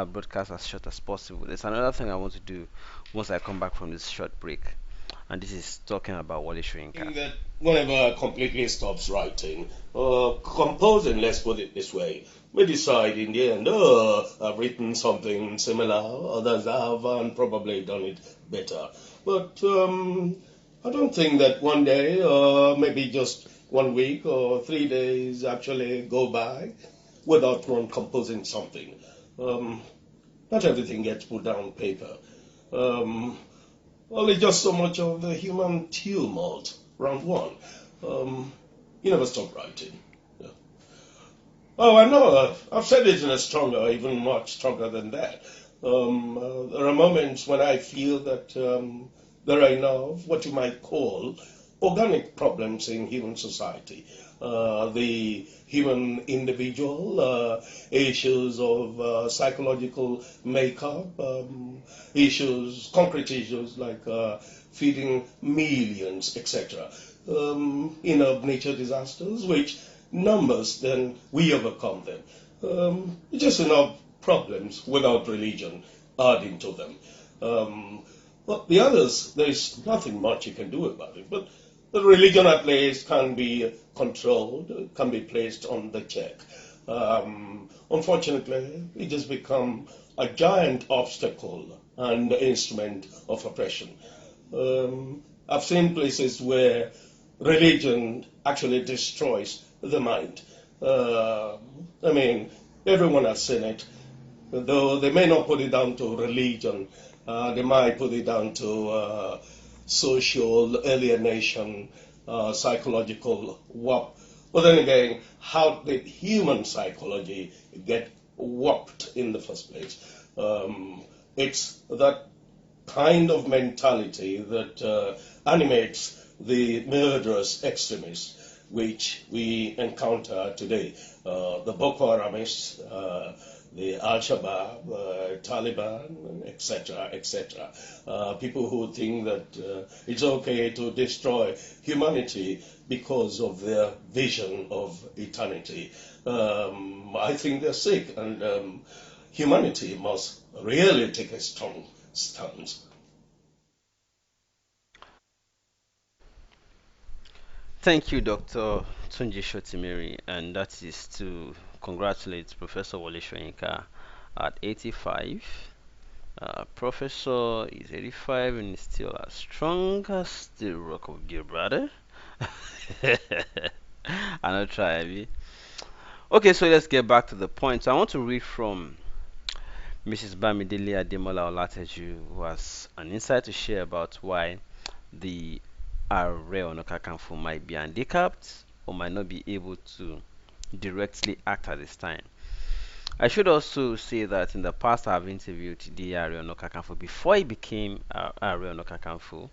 broadcast as short as possible. There's another thing I want to do once I come back from this short break, and this is talking about Wale Soyinka. Think that whenever I completely stops writing, composing, let's put it this way, we decide in the end, I've written something similar, others have, and probably done it better. But I don't think that one day, maybe just 1 week or 3 days actually go by without one composing something. Um, Not everything gets put down on paper. Um, Only just so much of the human tumult round one. Um, you never stop writing. Yeah. Oh, I know. I've said it in a stronger, even much stronger than that. There are moments when I feel that there are enough, what you might call, organic problems in human society. The human individual, issues of psychological makeup, concrete issues like feeding millions, etc. Nature disasters, which numbers, then we overcome them. Just enough problems without religion adding to them. But the others, there's nothing much you can do about it. But the religion at least can be controlled, can be placed on the check. Unfortunately, it has become a giant obstacle and instrument of oppression. I've seen places where religion actually destroys the mind. I mean, everyone has seen it, though they may not put it down to religion. They might put it down to social alienation, psychological warp. But then again, how did human psychology get warped in the first place? It's that kind of mentality that animates the murderous extremists which we encounter today. The Boko Haramists, the Al-Shabaab, Taliban, etc., etc. People who think that it's okay to destroy humanity because of their vision of eternity. I think they're sick, and humanity must really take a strong stance. Thank you, Dr. Tunji Shotimiri, and that is to congratulate Professor Wale Soyinka at 85. Professor is 85 and is still as strong as the rock of Gibraltar. I know try, Abby. Okay, so let's get back to the point. So I want to read from Mrs. Bamidele Ademola Olateju, who has an insight to share about why the Aare Ona Kakanfo might be handicapped or might not be able to directly act at this time. I should also say that in the past I've interviewed the Aare Ona Kakanfo before he became Aare Ona Kakanfo,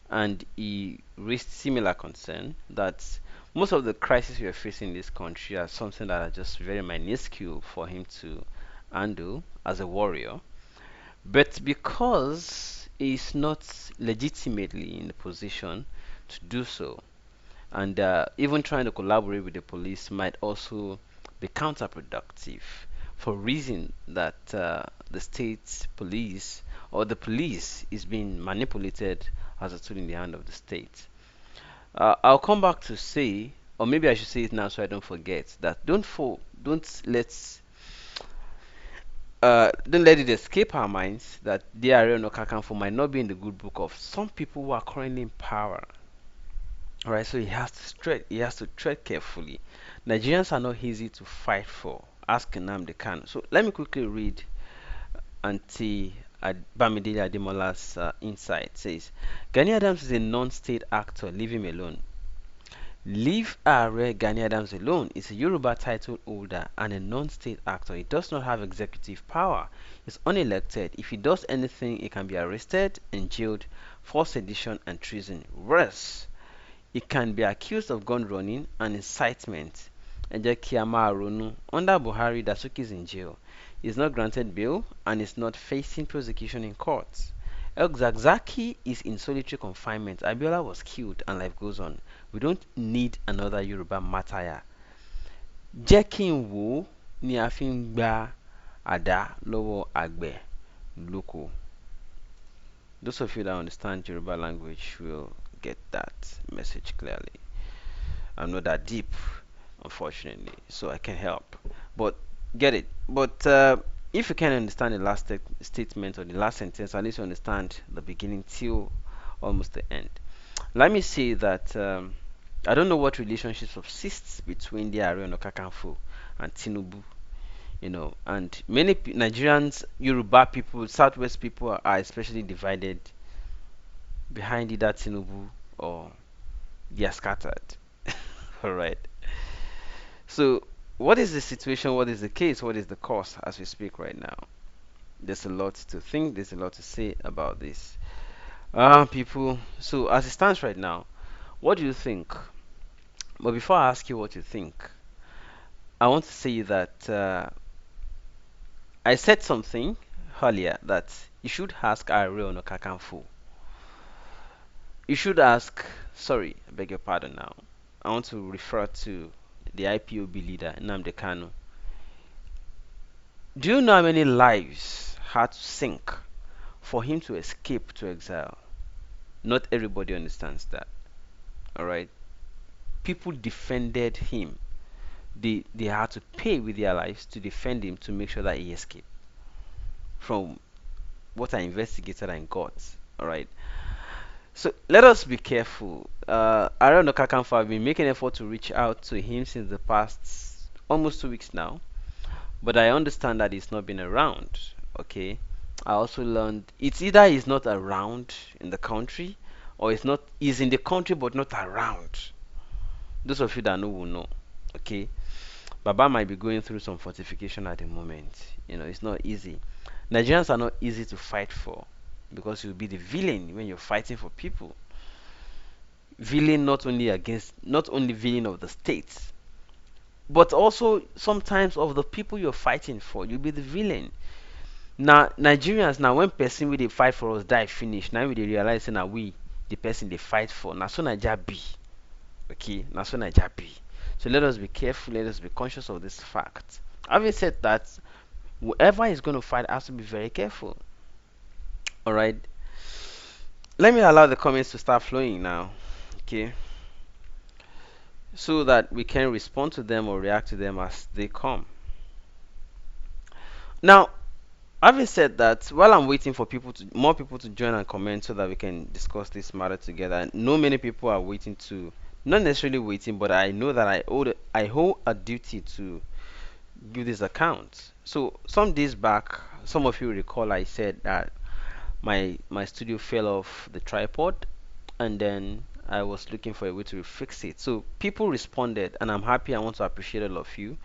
and he raised similar concern that most of the crises we are facing in this country are something that are just very minuscule for him to handle as a warrior. But because he's not legitimately in the position to do so, and even trying to collaborate with the police might also be counterproductive for reason that the state police or the police is being manipulated as a tool in the hand of the state. I'll come back to say, or maybe I should say it now so I don't forget that don't let it escape our minds that DRL no Kakanfo might not be in the good book of some people who are currently in power. Alright, so he has to tread carefully. Nigerians are not easy to fight for. Ask Nnamdi Kanu. So let me quickly read Auntie Bamidele Ademola's insight. It says Gani Adams is a non-state actor. Leave him alone. Leave Aare Gani Adams alone is a Yoruba title holder and a non-state actor. He does not have executive power. He's unelected. If he does anything, he can be arrested and jailed for sedition and treason. Worse, he can be accused of gun running and incitement. Ẹ jẹ́ kí a máa ronú. Under Buhari, Dasuki is in jail. He is not granted bail and is not facing prosecution in court. El Zakzaki is in solitary confinement. Abiola was killed and life goes on. We don't need another Yoruba martyr. Jẹ́ kí n wò ó ni a fi ń gba Ada Lowo Agbe Loko. Those of you that understand Yoruba language will get that message clearly. I'm not that deep, unfortunately, so I can help. But get it. But if you can understand the last statement or the last sentence, at least you understand the beginning till almost the end. Let me say that I don't know what relationship subsists between the Aare Ona Kakanfo and Tinubu, and many Nigerians, Yoruba people, Southwest people are especially divided behind either Tinubu or they are scattered. All right. So, what is the situation? What is the case? What is the cause as we speak right now? There's a lot to think. There's a lot to say about this. People. So, as it stands right now, what do you think? But before I ask you what you think, I want to say that I said something earlier that you should ask Aare Ona Kakanfo. You should ask. Sorry, I beg your pardon now. I want to refer to the IPOB leader, Nnamdi Kanu. Do you know how many lives had to sink for him to escape to exile? Not everybody understands that. All right. People defended him. They had to pay with their lives to defend him to make sure that he escaped from what I investigated and got. All right. So let us be careful. Aare Ona Kakanfo have been making effort to reach out to him since the past almost 2 weeks now, but I understand that he's not been around. Okay. I also learned it's either he's not around in the country or he's in the country but not around. Those of you that know will know. Okay. Baba might be going through some fortification at the moment. It's not easy. Nigerians are not easy to fight for because you'll be the villain when you're fighting for people. Villain not only villain of the states, but also sometimes of the people you're fighting for. You'll be the villain. Now Nigerians, now when person we they fight for us die finish, now we they realize that we the person they fight for. Now so Naija be. Okay, now so Naija be. So let us be careful, let us be conscious of this fact. Having said that, whoever is going to fight has to be very careful. Alright. Let me allow the comments to start flowing now. Okay. So that we can respond to them or react to them as they come. Now, having said that, while I'm waiting for more people to join and comment so that we can discuss this matter together, I know many people are waiting to, not necessarily waiting, but I know that I hold a duty to give this account. So some days back, some of you recall I said that my studio fell off the tripod, and then I was looking for a way to fix it. So people responded, and I'm happy. I want to appreciate all of you.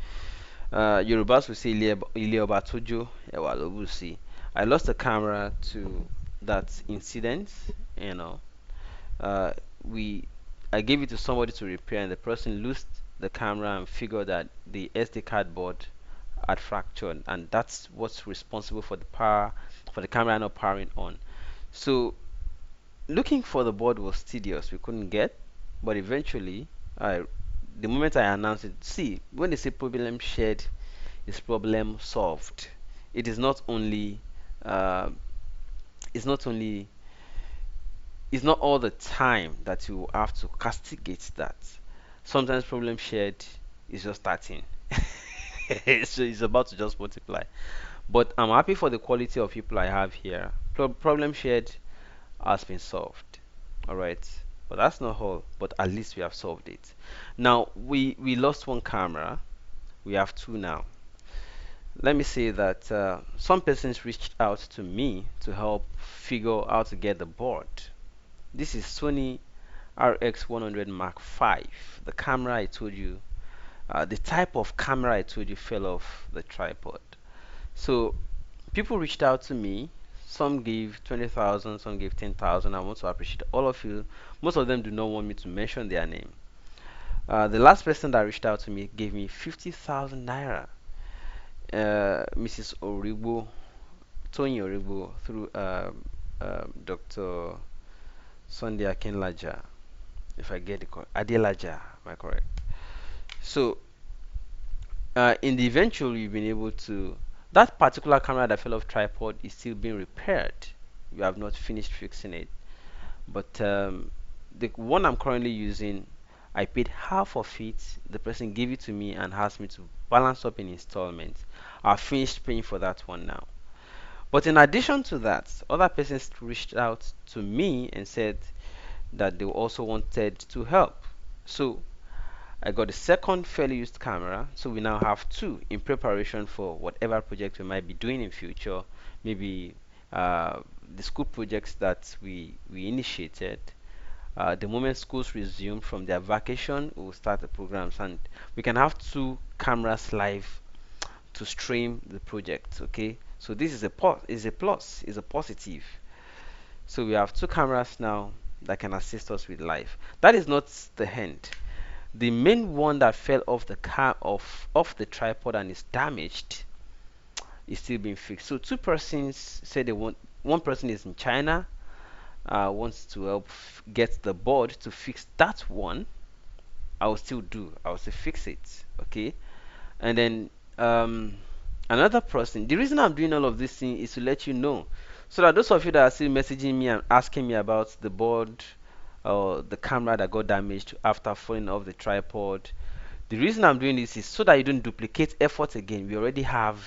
Yorubas will say Ile Oba Tojo Ewa Lobusi. I lost the camera to that incident. You know, uh, we I gave it to somebody to repair, and the person lost the camera and figured that the SD card board had fractured, and that's what's responsible for the camera not powering on. So looking for the board was tedious. We couldn't get, but eventually, I the moment I announced it, see, when they say problem shared is problem solved. It is not only uh, it's not only it's not all the time that you have to castigate that. Sometimes problem shared is just starting. So it's about to just multiply. But I'm happy for the quality of people I have here. Problem shared has been solved. All right. But that's not all. But at least we have solved it. Now we lost one camera. We have two now. Let me say that some persons reached out to me to help figure how to get the board. This is Sony RX 100 Mark 5. The camera I told you, the type of camera I told you fell off the tripod. So people reached out to me. Some gave 20,000, some gave 10,000. I want to appreciate all of you. Most of them do not want me to mention their name. The last person that reached out to me gave me 50,000 naira. Mrs. Oribo, Tony Oribo, through Dr. Sunday Akinlaja, if I get it correct. Adelaja, am I correct? So, in the eventual, you've been able to That particular camera that fell off tripod is still being repaired. We have not finished fixing it. But the one I'm currently using, I paid half of it. The person gave it to me and asked me to balance up in installments. I've finished paying for that one now. But in addition to that, other persons reached out to me and said that they also wanted to help. So I got a second fairly used camera, so we now have two in preparation for whatever project we might be doing in future. Maybe uh, the school projects that we initiated. The moment schools resume from their vacation, we will start the programs, and we can have two cameras live to stream the project. Okay, so this is a plus, is a positive. So we have two cameras now that can assist us with live. That is not the end. The main one that fell off the off the tripod and is damaged is still being fixed. So two persons said they want. One person is in China, wants to help get the board to fix that one. I will still do. I will still fix it. Okay. And then another person. The reason I'm doing all of this thing is to let you know, so that those of you that are still messaging me and asking me about the board or the camera that got damaged after falling off the tripod, the reason I'm doing this is so that you don't duplicate effort again. We already have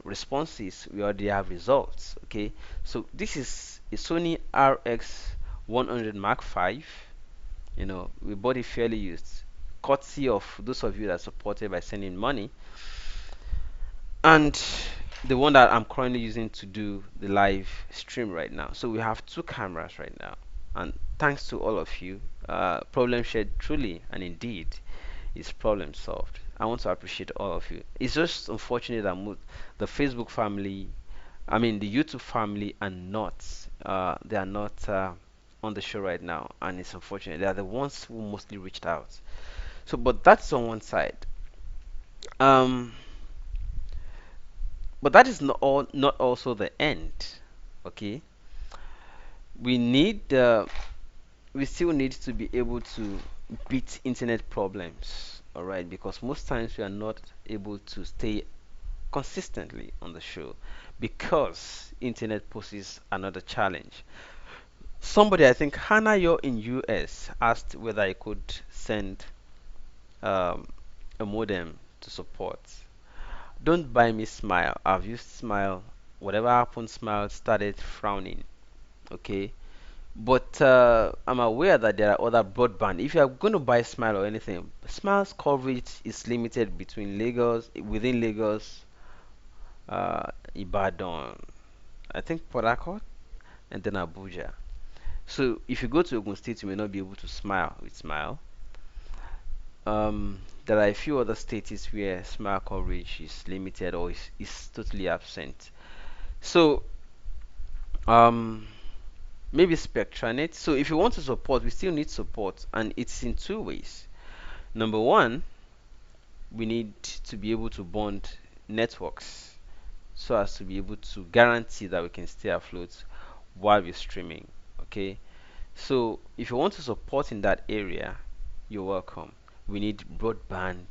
responses, we already have results. Okay, so this is a Sony RX 100 Mark 5. We bought it fairly used, courtesy of those of you that supported by sending money, and the one that I'm currently using to do the live stream right now. So we have two cameras right now, and thanks to all of you, problem shared truly and indeed is problem solved. I want to appreciate all of you. It's just unfortunate that the Facebook family, I mean the YouTube family, are not. They are not on the show right now, and it's unfortunate. They are the ones who mostly reached out. So, but that's on one side. Um, but that is not also the end. Okay, we need. We still need to be able to beat internet problems. All right, because most times we are not able to stay consistently on the show because internet poses another challenge. Somebody, I think Hannah, you're in US, asked whether I could send um, a modem to support. Don't buy me Smile. I've used Smile. Whatever happened, Smile started frowning. Okay, but I'm aware that there are other broadband. If you are going to buy Smile or anything, Smile's coverage is limited between within Lagos, Ibadan, I think Port Harcourt, and then Abuja. So if you go to Ogun State, you may not be able to smile with Smile. There are a few other states where Smile coverage is limited or is totally absent. So um, maybe Spectranet. So if you want to support, we still need support, and it's in two ways. Number one, we need to be able to bond networks so as to be able to guarantee that we can stay afloat while we're streaming. Okay, so if you want to support in that area, you're welcome. We need broadband,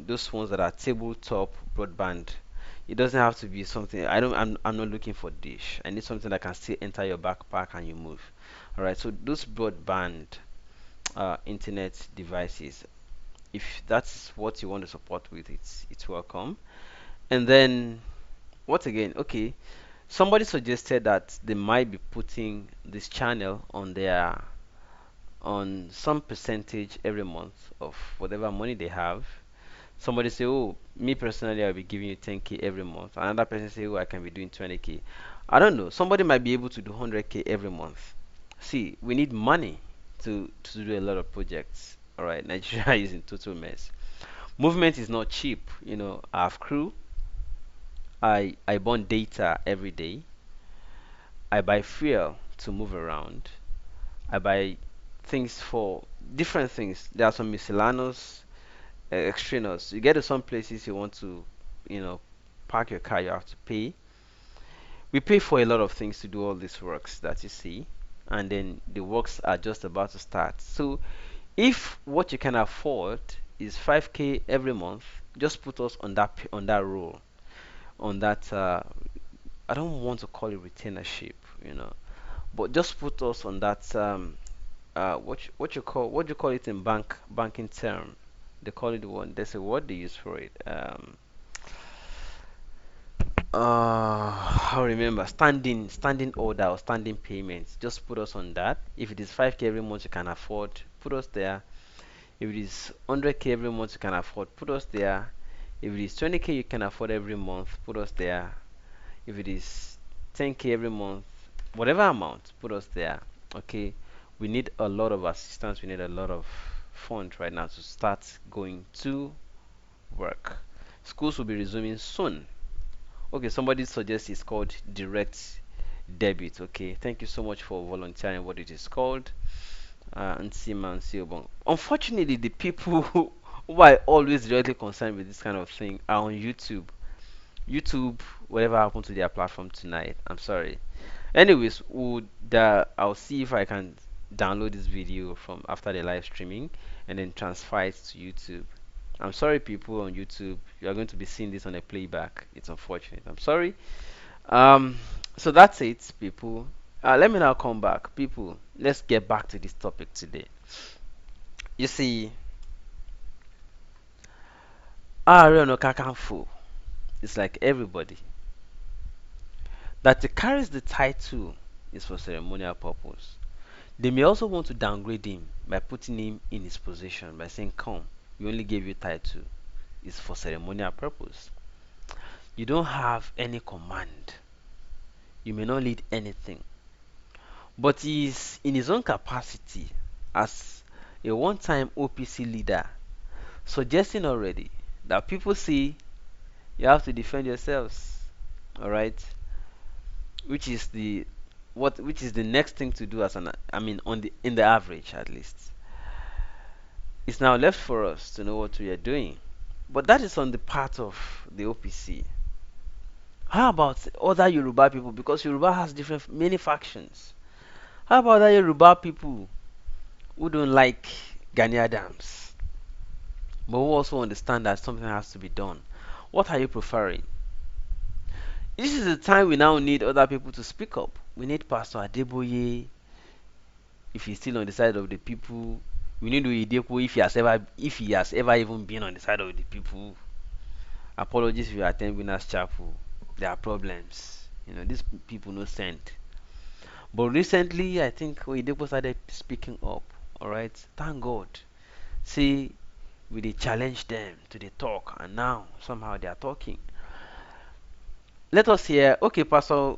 those ones that are tabletop broadband. It doesn't have to be something. I'm not looking for dish. I need something that can still enter your backpack and you move. All right. So those broadband internet devices, if that's what you want to support with, it's welcome. And then what again? Okay, somebody suggested that they might be putting this channel on some percentage every month of whatever money they have. Somebody say, "Oh, me personally, I'll be giving you 10K every month." Another person say, "Oh, I can be doing 20K." I don't know. Somebody might be able to do 100K every month. See, we need money to do a lot of projects. All right, Nigeria is in total mess. Movement is not cheap. I have crew. I burn data every day. I buy fuel to move around. I buy things for different things. There are some miscellaneous, extraneous. You get to some places you want to, you know, park your car, you have to pay. We pay for a lot of things to do all these works that you see, and then the works are just about to start. So if what you can afford is 5K every month, just put us on that role, on that. I don't want to call it retainership, you know, but just put us on that. What you call it in banking term? They call it one. There's a word they use for it. I remember standing order or standing payments. Just put us on that. If it is 5K every month you can afford, put us there. If it is 100K every month you can afford, put us there. If it is 20K you can afford every month, put us there. If it is 10K every month, whatever amount, put us there. Okay, we need a lot of assistance. We need a lot of funds right now to start going to work. Schools will be resuming soon. Okay, somebody suggests it's called direct debit. Okay, thank you so much for volunteering what it is called. Nsima Nsiobon. Unfortunately, the people who are always directly concerned with this kind of thing are on YouTube. YouTube, whatever happened to their platform tonight? I'm sorry. Anyways, I'll see if I can download this video from after the live streaming and then transfer it to YouTube. I'm sorry, people on YouTube. You are going to be seeing this on a playback. It's unfortunate. I'm sorry. Um, so that's it, people. Let me now come back, people. Let's get back to this topic today. You see, Aare Ona Kakanfo is like everybody that he carries the title is for ceremonial purpose. They may also want to downgrade him by putting him in his position by saying, "Come, we only gave you title. It's for ceremonial purpose. You don't have any command. You may not lead anything." But he is in his own capacity as a one-time OPC leader, suggesting already that people see you have to defend yourselves. All right, which is the next thing to do as an I mean on the in the average at least. It's now left for us to know what we are doing. But that is on the part of the OPC. How about other Yoruba people? Because Yoruba has different many factions. How about other Yoruba people who don't like Gani Adams, but who also understand that something has to be done? What are you preferring? This is the time we now need other people to speak up. We need Pastor Adeboye if he's still on the side of the people. We need Oyedepo if he has ever even been on the side of the people. Apologies if you attend Winners Chapel. There are problems. These people no sent. But recently, I think Oyedepo started speaking up. All right, thank God. See, we did challenge them to the talk, and now somehow they are talking. Let us hear. Okay, Pastor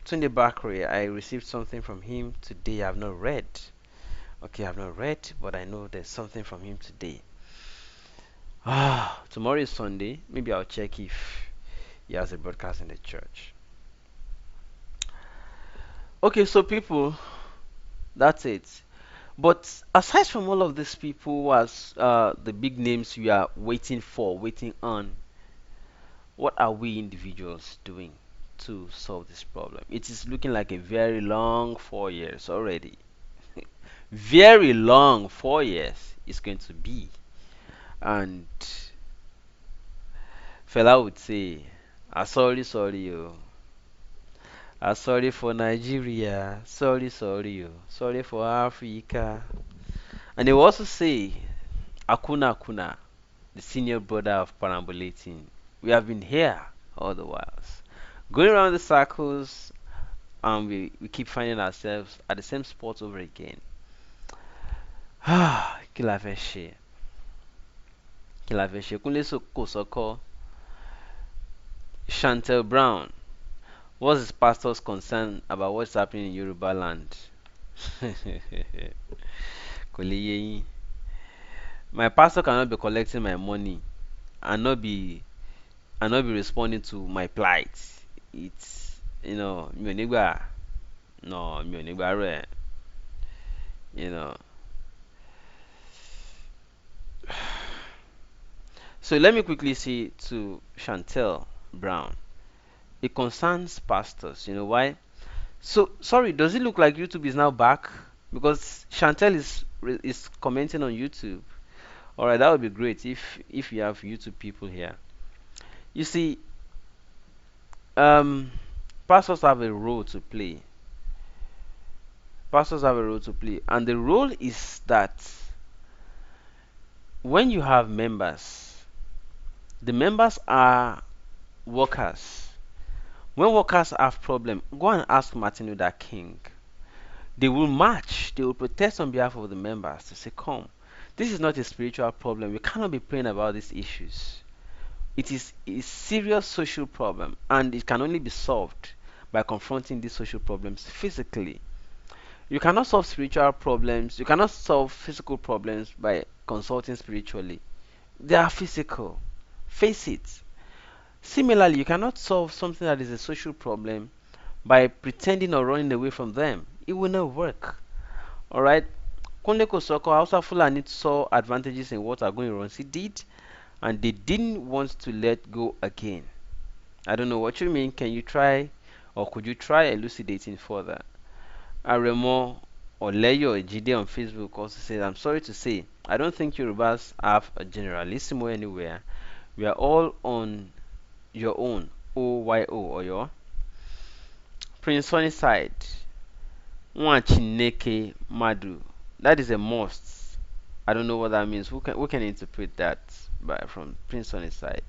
Tunde Bakri, I received something from him today. I've not read. Okay, I've not read, but I know there's something from him today. Tomorrow is Sunday. Maybe I'll check if he has a broadcast in the church. Okay, so people, that's it. But aside from all of these people who as the big names we are waiting on, what are we individuals doing to solve this problem? It is looking like a very long 4 years already. Very long 4 years it's going to be. And fella would say, sorry, oh. Sorry for Nigeria. Sorry, oh. Sorry for Africa. And they will also say, Akuna, the senior brother of perambulating. We have been here all the whiles. Going around the circles, and we keep finding ourselves at the same spot over again. Kí la fẹ́ ṣe? Kí la fẹ́ ṣe? Kúnlé Kòsọ́kọ́, Chantel Brown. What's his pastor's concern about what's happening in Yoruba land? Kò lè yé yín. My pastor cannot be collecting my money and not be responding to my plight. It's mi ò ní gbà. No, mi ò ní gbà rẹ̀. You know. So let me quickly say to Chantel Brown. It concerns pastors. You know why? So sorry, does it look like YouTube is now back? Because Chantel is commenting on YouTube. All right, that would be great if you have YouTube people here. You see, um, pastors have a role to play. Pastors have a role to play, and the role is that when you have members, the members are workers. When workers have problem, go and ask Martin Luther King. They will march, they will protest on behalf of the members to say, come, this is not a spiritual problem. We cannot be praying about these issues. It is a serious social problem, and it can only be solved by confronting these social problems physically. You cannot solve spiritual problems, you cannot solve physical problems by consulting spiritually. They are physical. Face it. Similarly, you cannot solve something that is a social problem by pretending or running away from them. It will not work. Alright? Kunle Kosoko, Hausa Fulani saw advantages in what Agoin Ronsi did, and they didn't want to let go again. I don't know what you mean. Can you try, or could you try elucidating further? Aremo Oleyo Ejide on Facebook also says, I'm sorry to say, I don't think Yorubas have a generalissimo anywhere. We are all on your own. OYO or your Prince Sunny side. Nwachineke Madu. That is a must. I don't know what that means. Who can interpret that from Prince Sunny's side?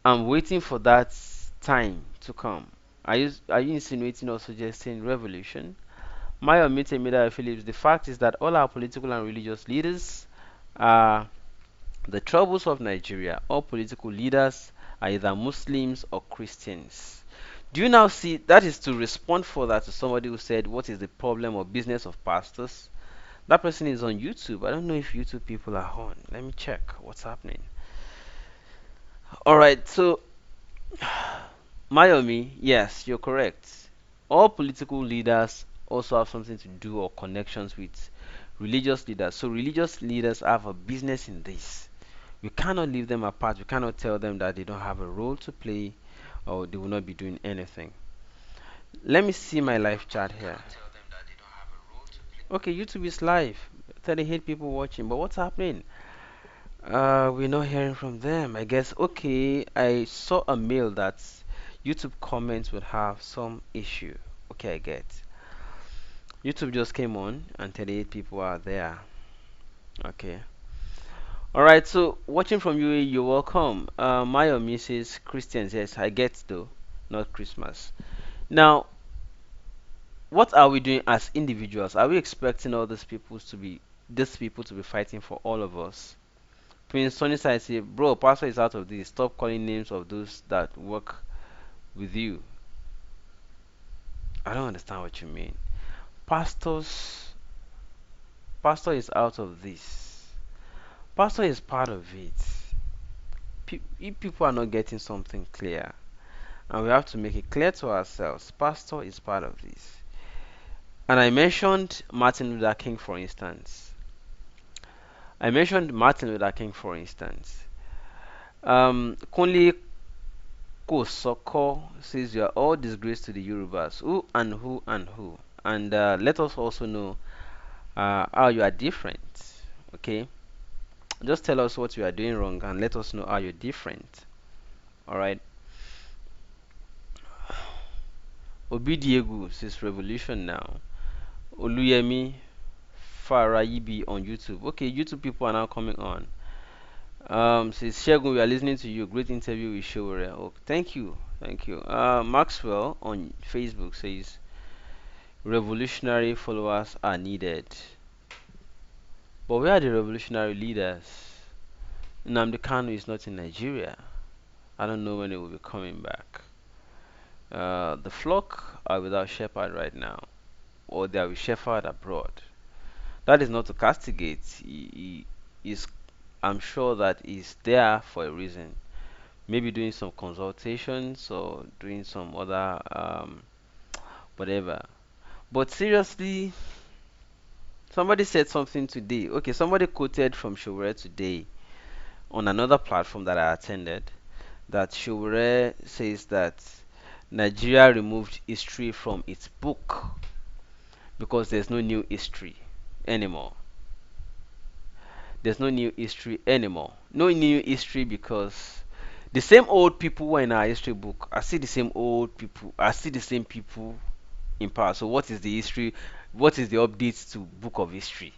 I'm waiting for that time to come. Are you insinuating or suggesting revolution? My omite Mida Phillips, the fact is that all our political and religious leaders are the troubles of Nigeria. All political leaders are either Muslims or Christians. Do you now see that is to respond further to somebody who said, what is the problem or business of pastors? That person is on YouTube. I don't know if YouTube people are on. Let me check what's happening. Alright, so Mayomi, yes, you're correct. All political leaders also have something to do or connections with religious leaders. So religious leaders have a business in this. We cannot leave them apart. We cannot tell them that they don't have a role to play or they will not be doing anything. Let me see my live chat here. Okay, YouTube is live. 38 people watching, but what's happening? We're not hearing from them. I guess, okay, I saw a mail that YouTube comments would have some issue. Okay, I get. YouTube just came on and 38 people are there. Okay. Alright, so watching from UAE, you're welcome. My or Mrs. Christians, yes, I get though, not Christmas. Now, what are we doing as individuals? Are we expecting all these people to be fighting for all of us? Prince Sonny side say, bro, pastor is out of this. Stop calling names of those that work with you. I don't understand what you mean. Pastors, pastor is out of this. Pastor is part of it. If people are not getting something clear, and we have to make it clear to ourselves, pastor is part of this. And I mentioned Martin Luther King, for instance. Kunle Kosoko says you are all disgrace to the Yorubas. Who and who and who? And let us also know how you are different. Okay, just tell us what you are doing wrong and let us know how you're different. All right. Obidiegu says revolution now. Oluyemi Farayibi on YouTube. Okay, YouTube people are now coming on. Says Shegun, we are listening to you. Great interview with Showore. Oh, thank you, thank you. Maxwell on Facebook says revolutionary followers are needed. But where are the revolutionary leaders? Nnamdi Kanu is not in Nigeria. I don't know when he will be coming back. The flock are without shepherd right now, or they are with shepherd abroad. That is not to castigate. He is, I'm sure that he's there for a reason. Maybe doing some consultations or doing some other whatever. But seriously, somebody said something today. Okay, somebody quoted from Showore today on another platform that I attended that Showore says that Nigeria removed history from its book because there's no new history anymore. There's no new history anymore. No new history because the same old people who are in our history book are still the same old people, are still the same people in power. So what is the history? What is the updates to book of history?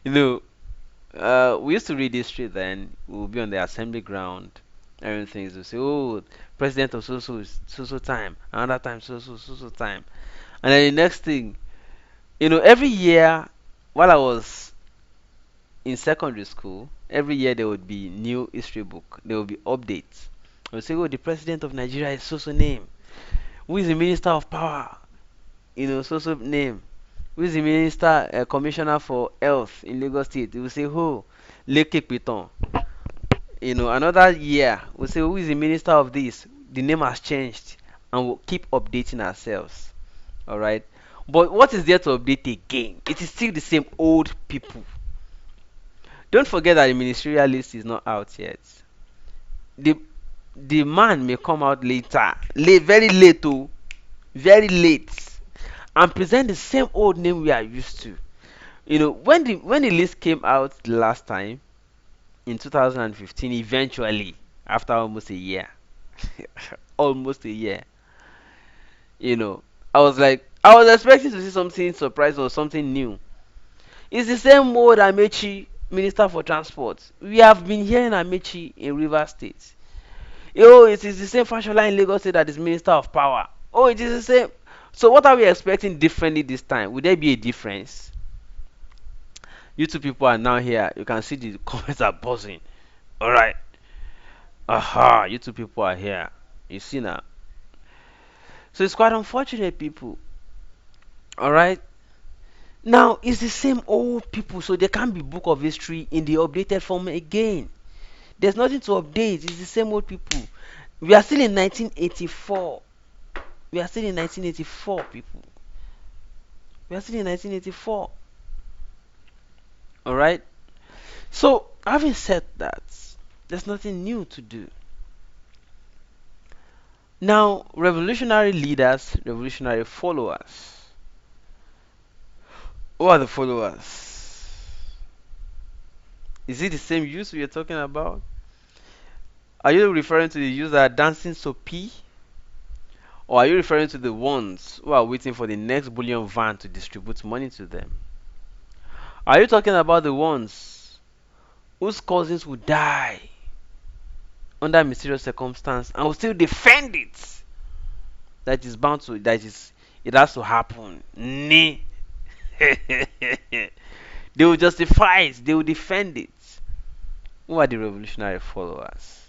you know, we used to read history then. We would be on the assembly ground. Everything is to say, oh, president of so so so so time, another time so so so so time, and then the next thing, every year while I was in secondary school, every year there would be new history book. There would be updates. I would say, oh, the president of Nigeria is so so name. Who is the minister of power? So so name. Who is the minister, commissioner for health in Lagos State? They will say, who? Leke Piton. Another year, we'll say, who is the minister of this? The name has changed, and we'll keep updating ourselves. All right. But what is there to update again? It is still the same old people. Don't forget that the ministerial list is not out yet. The the man may come out later, late, very late, oh, very late, and present the same old name we are used to. When the list came out the last time in 2015, eventually after almost a year, almost a year, you know, I was expecting to see something surprise or something new. It's the same old Amechi, Minister for Transport. We have been hearing Amechi in River State. Oh, it is the same Fashola in Lagos State that is Minister of Power. Oh, it is the same. So what are we expecting differently this time? Would there be a difference? You two people are now here. You can see the comments are buzzing. Alright. Aha, you two people are here. You see now. So it's quite unfortunate, people. Alright. Now it's the same old people, so there can't be book of history in the updated form again. There's nothing to update. It's the same old people. We are still in 1984. We are still in 1984, people. We are still in 1984. All right. So, having said that, there's nothing new to do. Now, revolutionary leaders, revolutionary followers. Who are the followers? Is it the same youth we are talking about? Are you referring to the youth that are dancing soapy? Or are you referring to the ones who are waiting for the next bullion van to distribute money to them? Are you talking about the ones whose cousins will die under mysterious circumstance and will still defend it? That is bound to, it has to happen. Nay. They will justify it, they will defend it. Who are the revolutionary followers?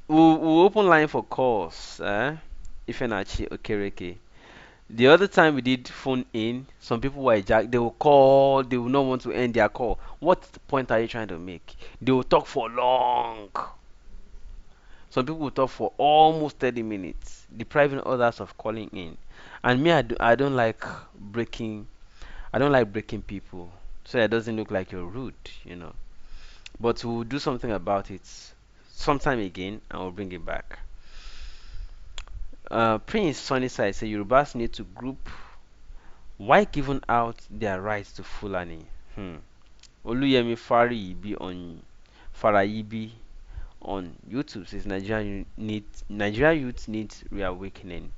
We'll open line for calls. Ifeanachi Okereke. The other time we did phone in, some people were jack. They will call. They will not want to end their call. What point are you trying to make? They will talk for long. Some people will talk for almost 30 minutes, depriving others of calling in. And me, I don't like breaking. I don't like breaking people, so it doesn't look like you're rude. But we'll do something about it sometime again, and we'll bring it back. Prince Sunnyside say Yorubas need to group. Why giving out their rights to Fulani? Oluyemi Farayibi on YouTube says Nigeria youth needs reawakening.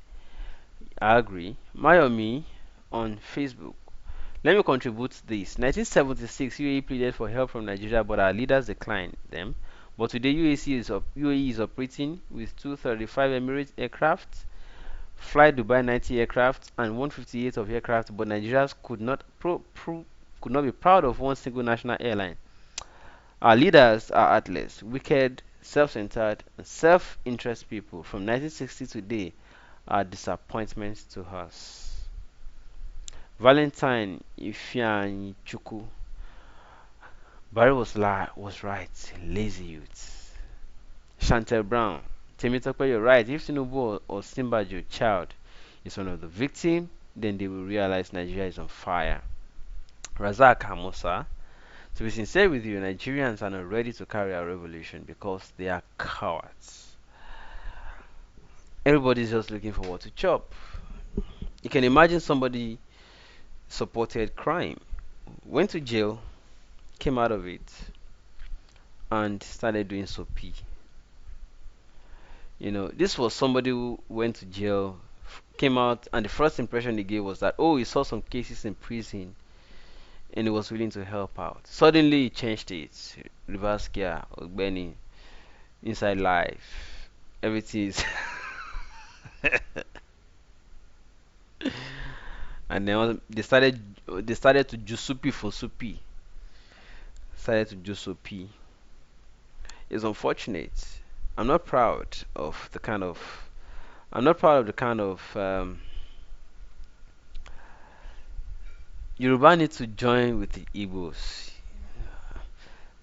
I agree. Mayomi on Facebook. Let me contribute this. 1976, UAE pleaded for help from Nigeria, but our leaders declined them. But today, UAE is operating with 235 Emirates aircraft, Fly Dubai 90 aircraft, and 158 of aircraft. But Nigerians could not be proud of one single national airline. Our leaders are heartless, wicked, self-centered, and self-interest people. From 1960 to today, are disappointments to us. Valentine Ifeanyichukwu. Barry was right. Lazy youths. Chantel Brown. Temitope, you're right. If Tinubu or Simbajo child is one of the victims, then they will realize Nigeria is on fire. Razak Hamosa. To be sincere with you, Nigerians are not ready to carry a revolution because they are cowards. Everybody's just looking for what to chop. You can imagine somebody supported crime, went to jail, came out of it, and started doing soapy. This was somebody who went to jail, came out, and the first impression he gave was that, oh, he saw some cases in prison and he was willing to help out. Suddenly, he changed it. Reverse gear, Ogbeni, inside life, everything is. And then they started to do soupy for soupy. Started to do soapy. It's unfortunate. I'm not proud of the kind of I'm not proud of the kind of Yoruba need to join with the Igbos.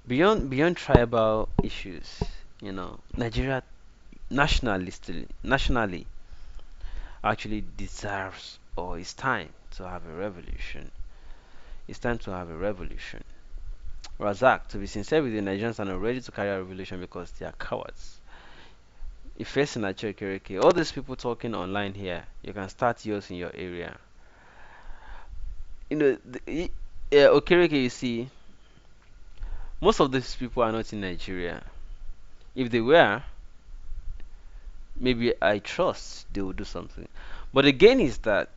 Beyond tribal issues, Nigeria nationally actually deserves, or it's time to have a revolution. It's time to have a revolution. Razak, to be sincere with you, Nigerians are not ready to carry out a revolution because they are cowards. If facing a Okereke, all these people talking online here, you can start yours in your area. Okereke, you see, most of these people are not in Nigeria. If they were, maybe I trust they will do something. But again, is that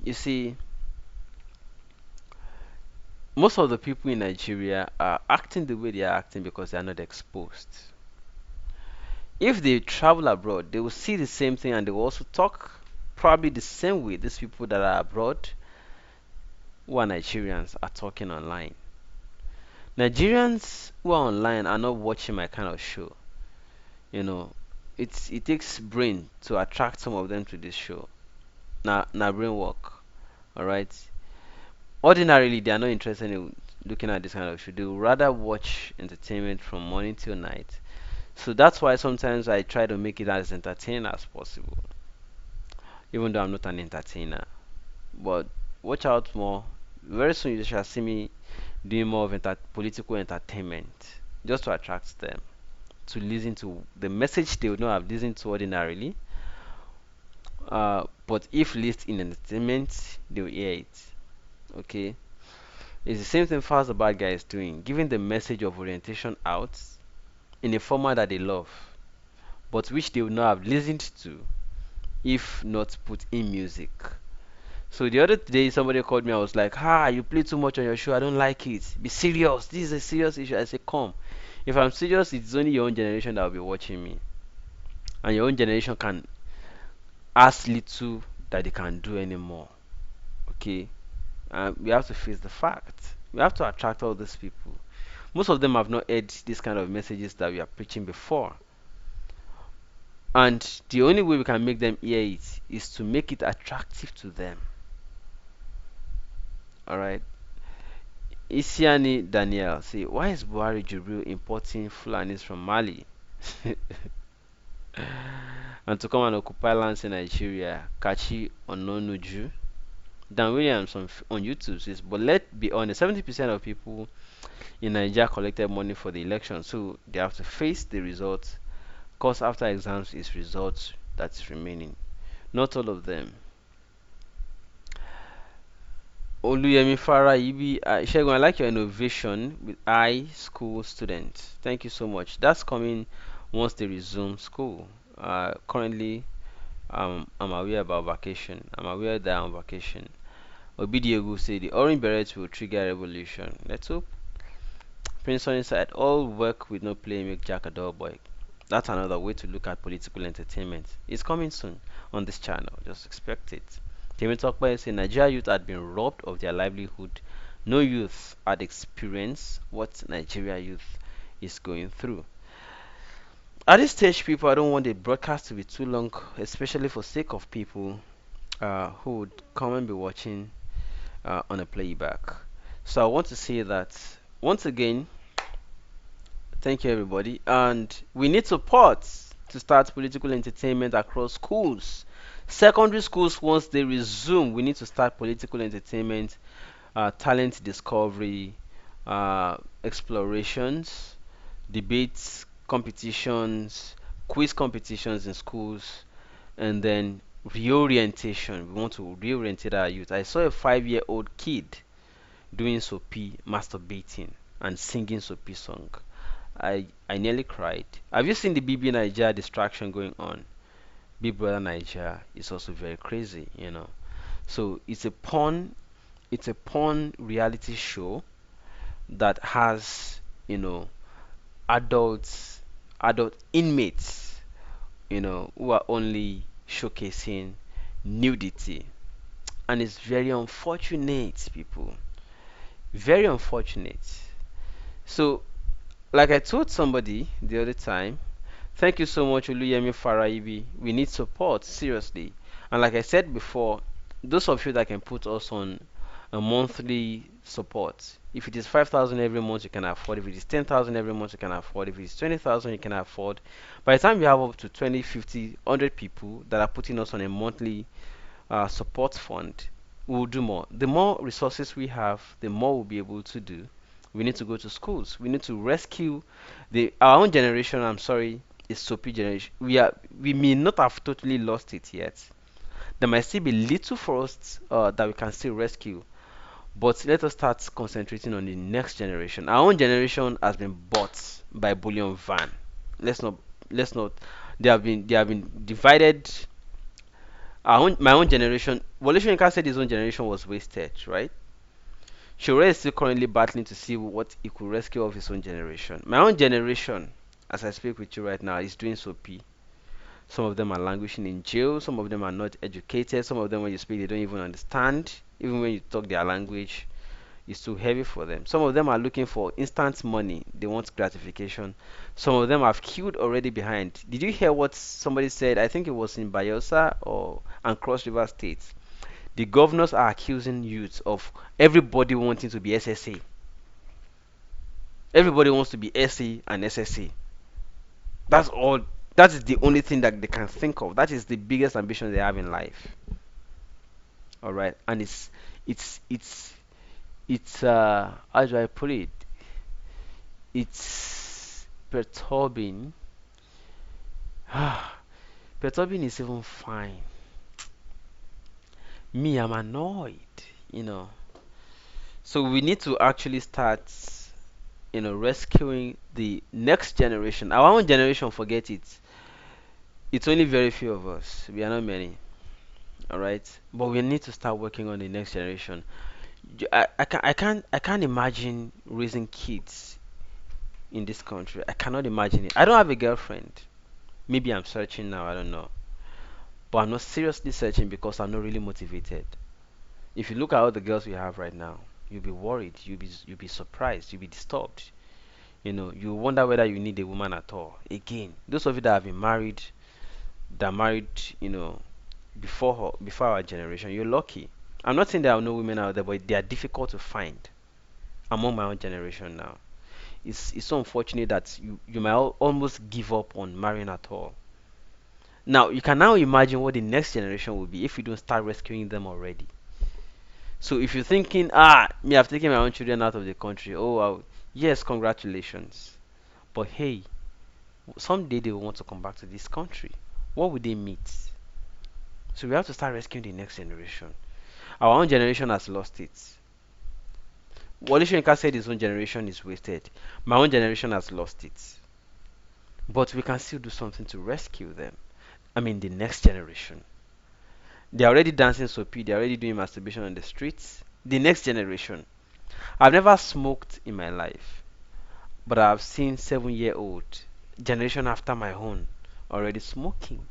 you see, most of the people in Nigeria are acting the way they are acting because they are not exposed. If they travel abroad, they will see the same thing and they will also talk probably the same way these people that are abroad who are Nigerians are talking online. Nigerians who are online are not watching my kind of show. You know, it takes brain to attract some of them to this show. Now brain work. All right. Ordinarily, they are not interested in looking at this kind of show. They would rather watch entertainment from morning till night. So that's why sometimes I try to make it as entertaining as possible, even though I'm not an entertainer. But watch out more. Very soon you shall see me doing more of political entertainment, just to attract them to listen to the message they would not have listened to ordinarily. But if listed in entertainment, they will hear it. Okay, it's the same thing Fast the Bad Guy is doing, giving the message of orientation out in a format that they love, but which they would not have listened to if not put in music. So the other day, somebody called me. I was like, "Ah, you play too much on your show. I don't like it. Be serious. This is a serious issue." I said, "Come. If I'm serious, it's only your own generation that will be watching me, and your own generation can ask little that they can do anymore. Okay, we have to face the fact. We have to attract all these people. Most of them have not heard this kind of messages that we are preaching before, and the only way we can make them hear it is to make it attractive to them. All right." Isiani Daniel say, why is Buhari Jubril importing Fulanis from Mali and to come and occupy lands in Nigeria? Kachi Ononuju. Dan Williams on YouTube says, but let's be honest, 70% of people in Nigeria collected money for the election, so they have to face the results. Course after exams is results that's remaining. Not all of them. Oluyemi Farah Ibi, Shegun, I like your innovation with school students. Thank you so much. That's coming once they resume school. Currently, I'm aware about vacation. I'm aware that I'm on vacation. Obidiegu say the orange berets will trigger revolution. Let's hope. Prince Sonny said all work with no play make Jack a dull boy. That's another way to look at political entertainment. It's coming soon on this channel. Just expect it. Timmy Talkboy said Nigeria youth had been robbed of their livelihood. No youth had experienced what Nigeria youth is going through. At this stage, people, I don't want the broadcast to be too long, especially for sake of people who would come and be watching on a playback. So I want to say that once again, thank you everybody, and we need support to start political entertainment across schools. Secondary schools, once they resume, we need to start political entertainment, talent discovery, explorations, debates, competitions, quiz competitions in schools, and then reorientation. We want to reorientate our youth. I saw a 5-year-old kid doing soapy, masturbating, and singing soapy song. I nearly cried. Have you seen the BB Nigeria distraction going on? Big Brother Nigeria is also very crazy. So it's a porn reality show that has, you know, adults, adult inmates, who are only showcasing nudity. And it's very unfortunate, people. Very unfortunate. So, like I told somebody the other time, thank you so much, Oluyemi Faraibi. We need support, seriously. And like I said before, those of you that can put us on a monthly support, if it is 5,000 every month, you can afford. If it is 10,000 every month, you can afford. If it is 20,000, you can afford. By the time you have up to 20, 50, 100 people that are putting us on a monthly support fund, we'll do more. The more resources we have, the more we'll be able to do. We need to go to schools. We need to rescue our own generation. I'm sorry, is soapy generation. We may not have totally lost it yet. There might still be little for us that we can still rescue. But let us start concentrating on the next generation. Our own generation has been bought by bullion van. Let's not. They have been divided. My own generation. Wole Soyinka said his own generation was wasted, right? Shure is still currently battling to see what he could rescue of his own generation. My own generation, as I speak with you right now, is doing so p. Some of them are languishing in jail. Some of them are not educated. Some of them, when you speak, they don't even understand. Even when you talk their language, it's too heavy for them. Some of them are looking for instant money. They want gratification. Some of them have queued already behind. Did you hear what somebody said? I think it was in Bayelsa or and Cross River State. The governors are accusing youths of everybody wanting to be SSA. Everybody wants to be SC and SSA. That's all. That is the only thing that they can think of. That is the biggest ambition they have in life. All right, and it's how do I put it? It's perturbing. Perturbing is even fine. Me, I'm annoyed. You know. So we need to actually start, rescuing the next generation. Our own generation, forget it. It's only very few of us. We are not many. All right, but we need to start working on the next generation. I can't imagine raising kids in this country. I cannot imagine it. I don't have a girlfriend. Maybe I'm searching now. I don't know, but I'm not seriously searching because I'm not really motivated. If you look at all the girls we have right now, you'll be worried. You'll be surprised. You'll be disturbed. You wonder whether you need a woman at all. Again, those of you that have been married, that married, before our generation, you're lucky. I'm not saying there are no women out there, but they are difficult to find among my own generation now. It's so unfortunate that you might almost give up on marrying at all. Now you can now imagine what the next generation will be if we don't start rescuing them already. So if you're thinking, me, I've taken my own children out of the country. Oh, yes, congratulations. But hey, someday they will want to come back to this country. What would they meet? So we have to start rescuing the next generation. Our own generation has lost it. Wale Soyinka said his own generation is wasted. My own generation has lost it. But we can still do something to rescue them. I mean, the next generation. They're already dancing soapy, they're already doing masturbation on the streets. The next generation. I've never smoked in my life, but I've seen 7-year old, generation after my own, already smoking.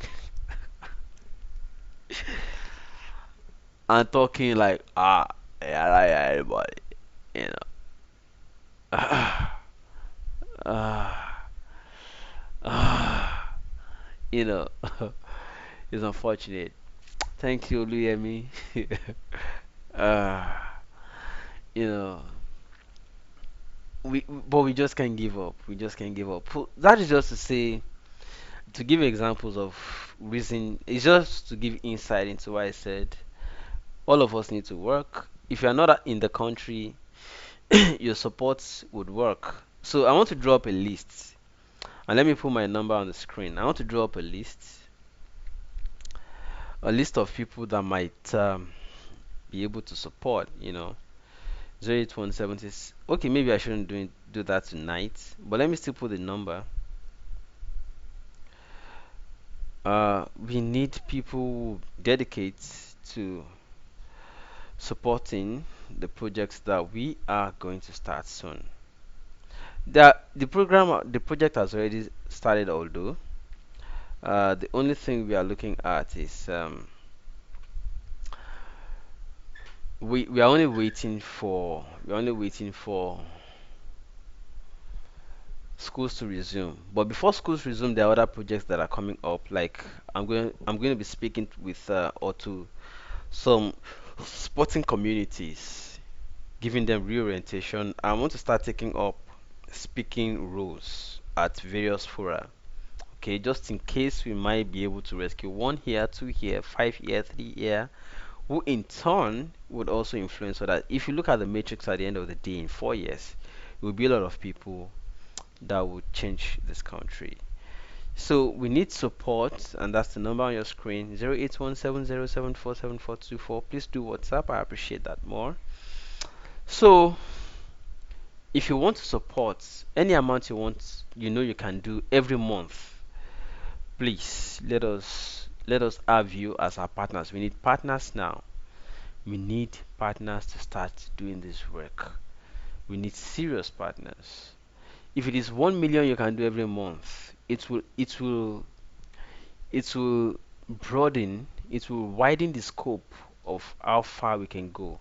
I'm talking like, yeah, like everybody, you know. Ah, ah, you know, it's unfortunate. Thank you, Luyemi. uh, you know, but we just can't give up. We just can't give up. That is just to say, to give examples of reason. It's just to give insight into what I said. All of us need to work. If you're not in the country, your support would work. So I want to draw up a list, and let me put my number on the screen. I want to draw up a list a list of people that might be able to support, 08170. Okay, maybe I shouldn't do that tonight, but let me still put the number. We need people who dedicate to supporting the projects that we are going to start soon. The project has already started, although the only thing we are looking at is we are only waiting for schools to resume. But before schools resume, there are other projects that are coming up. Like I'm going to be speaking with or to some sporting communities, giving them reorientation. I want to start taking up speaking roles at various fora. Okay, just in case we might be able to rescue one here, two here, five here, three here, who in turn would also influence so that if you look at the matrix at the end of the day in 4 years, it will be a lot of people that would change this country. So we need support, and that's the number on your screen 081707474424. Please do WhatsApp, I appreciate that more. So if you want to support any amount you want, you can do every month, please let us have you as our partners. We need partners now. We need partners to start doing this work. We need serious partners. If it is 1 million you can do every month, it will broaden, it will widen the scope of how far we can go,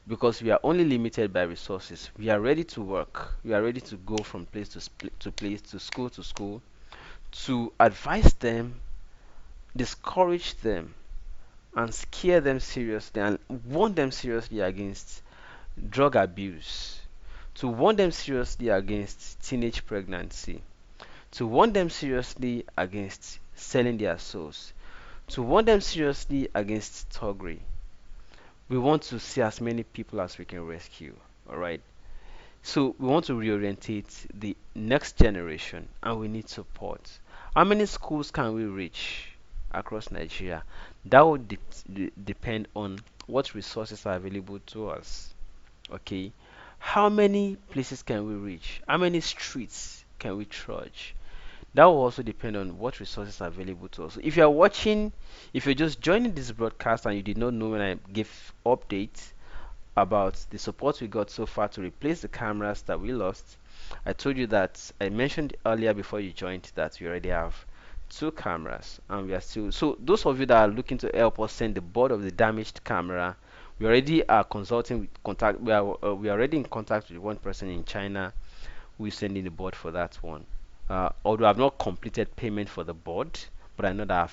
because we are only limited by resources. We are ready to work. We are ready to go from place to place, to school, to advise them, discourage them, and scare them seriously and warn them seriously against drug abuse, to warn them seriously against teenage pregnancy, to warn them seriously against selling their souls, to warn them seriously against thuggery. We want to see as many people as we can rescue. All right. So we want to reorientate the next generation, and we need support. How many schools can we reach across Nigeria? That would depend on what resources are available to us. Okay. How many places can we reach? How many streets can we trudge? That will also depend on what resources are available to us. If you're just joining this broadcast and you did not know when I give updates about the support we got so far to replace the cameras that we lost, I told you that I mentioned earlier before you joined that we already have two cameras, and we are still. So those of you that are looking to help us send the board of the damaged camera, we already are consulting with contact. We are already in contact with one person in China who is sending the board for that one. Although I've not completed payment for the board, but I know that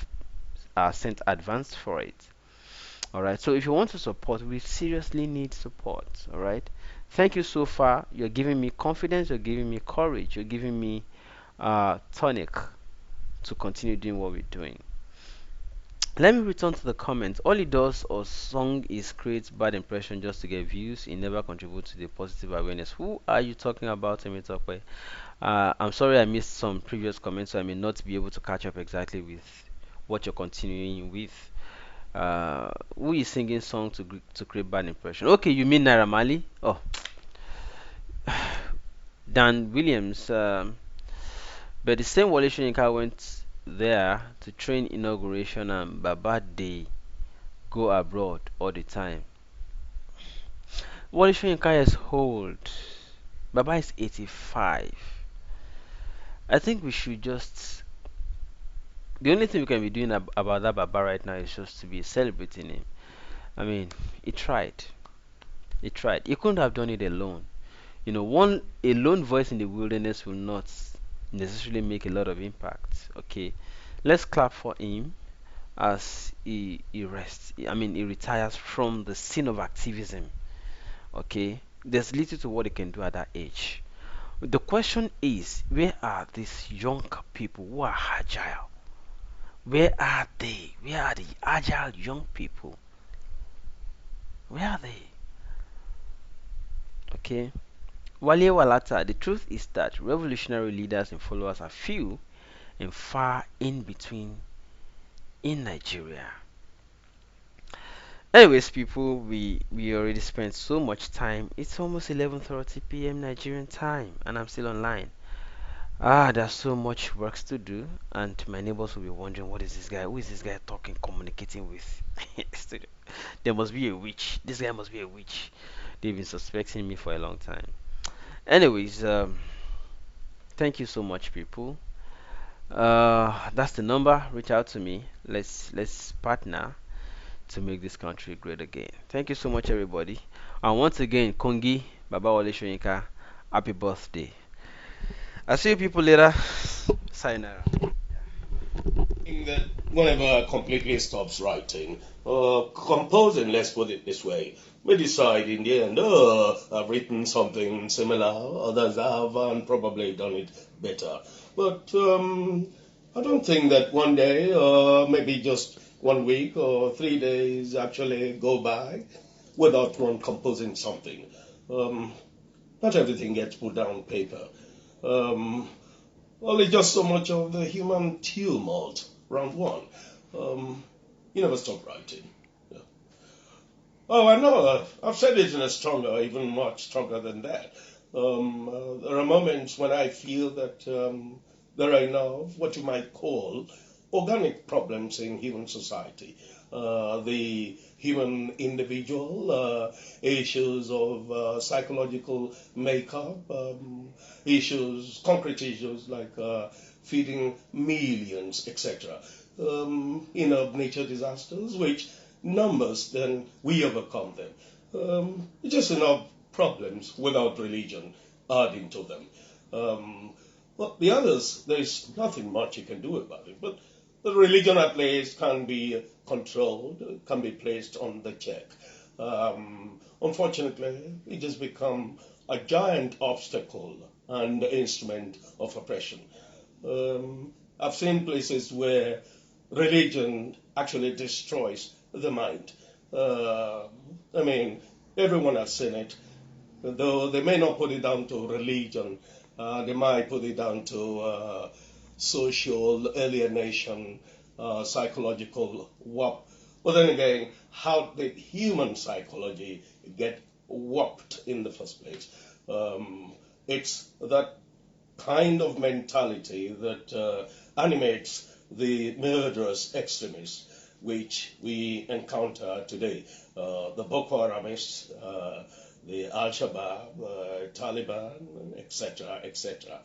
I've sent advance for it. All right. So if you want to support, we seriously need support. All right. Thank you so far. You're giving me confidence. You're giving me courage. You're giving me tonic to continue doing what we're doing. Let me return to the comments. All it does or song is create bad impression just to get views. It never contributes to the positive awareness. Who are you talking about, Emitokwe? I'm sorry I missed some previous comments, so I may not be able to catch up exactly with what you're continuing with. Who is singing song to create bad impression? Okay, you mean Naira Marley? Oh, Dan Williams. But the same Wale Soyinka went there to train inauguration, and Baba they go abroad all the time. Wale Soyinka is old. Baba is 85. I think we should just. The only thing we can be doing about that Baba right now is just to be celebrating him. I mean, he tried. He tried. He couldn't have done it alone. One a lone voice in the wilderness will not necessarily make a lot of impact. Okay, let's clap for him as he rests. I mean, he retires from the scene of activism. Okay, there's little to what he can do at that age. The question is, where are these young people who are agile? Where are they? Where are the agile young people? Where are they? Okay. Wale Walata, the truth is that revolutionary leaders and followers are few and far in between in Nigeria. Anyways, people, we already spent so much time. It's almost 11:30 p.m. Nigerian time, and I'm still online. There's so much work to do, and my neighbors will be wondering, what is this guy? Who is this guy talking, communicating with? There must be a witch. This guy must be a witch. They've been suspecting me for a long time. Anyways, thank you so much, people. That's the number. Reach out to me. Let's partner to make this country great again. Thank you so much, everybody. And once again, Kongi, Baba Wale Shoyinka, happy birthday. I'll see you people later. Sayonara. think that whenever I completely stops writing, composing, let's put it this way, we decide in the end, I've written something similar, others have, and probably done it better. But I don't think that one day, maybe just 1 week or 3 days actually go by without one composing something. Um, Not everything gets put down on paper. Um, Only just so much of the human tumult round one. You never stop writing. Yeah. Oh, I know. I've said it in a stronger, even much stronger than that. There are moments when I feel that there are enough, what you might call, organic problems in human society. The human individual, issues of psychological makeup, issues, concrete issues like feeding millions, etc. Nature disasters, which numbers, then we overcome them. Just enough problems without religion adding to them. Well, the others, there's nothing much you can do about it. But the religion at least can be controlled, can be placed on the check. Unfortunately, it has become a giant obstacle and instrument of oppression. I've seen places where religion actually destroys the mind. Uh, I mean, everyone has seen it, though they may not put it down to religion. They might put it down to social alienation, psychological warp. But then again, how did human psychology get warped in the first place? It's that kind of mentality that animates the murderous extremists which we encounter today. The Boko Haramists, the Al Shabaab, Taliban, etc., etc.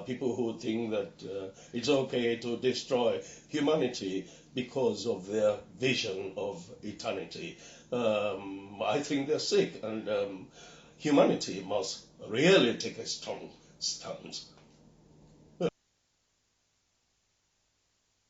People who think that it's okay to destroy humanity because of their vision of eternity. I think they're sick, and humanity must really take a strong stance